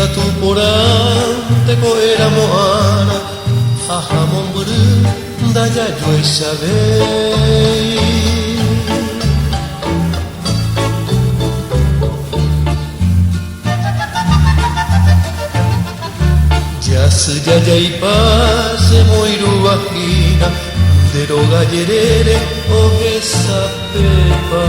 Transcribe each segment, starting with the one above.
Ikatuporante koera moana Hahamon buru daya joi sabei Yasu yaya ipase moiru wahina Deroga yerere ogesa pepa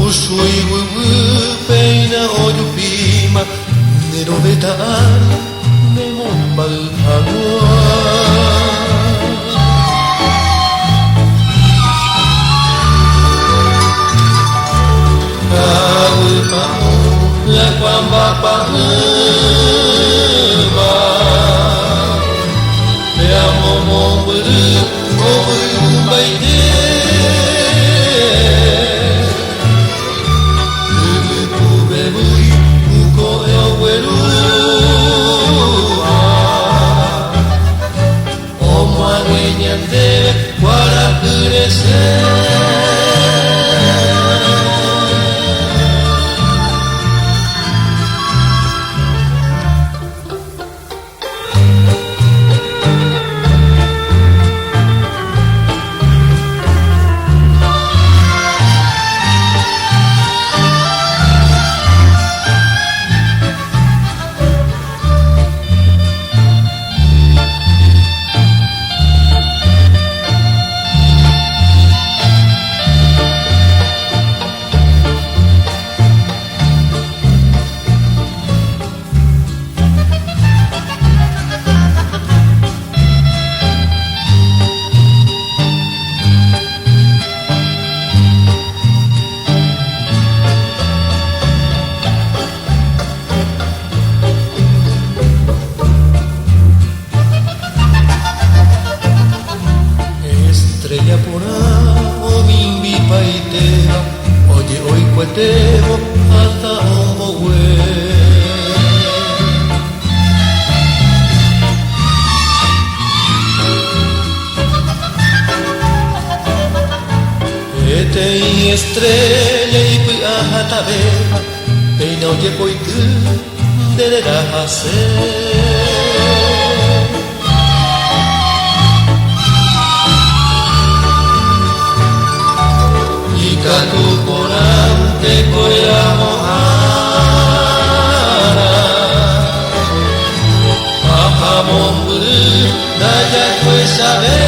Usui wuwu peina oyupima Nero betaan memon balhagua La kwamba pahema Te amo momburu Momburu baite Ubu bebui Uko eweru Omo agueñante Wara kurese Estrella pura o mimbi paiteba Oye hoy cuetebo hasta homohue Ete y estrella y pui ahatabeba Peina oye poitu de rahase Ikatuporante koera mohana Hahamon buru daya joi sabei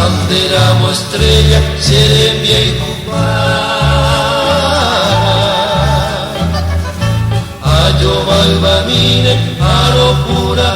Anderamo estrella serembia y kupara Ayo malvamine aro pura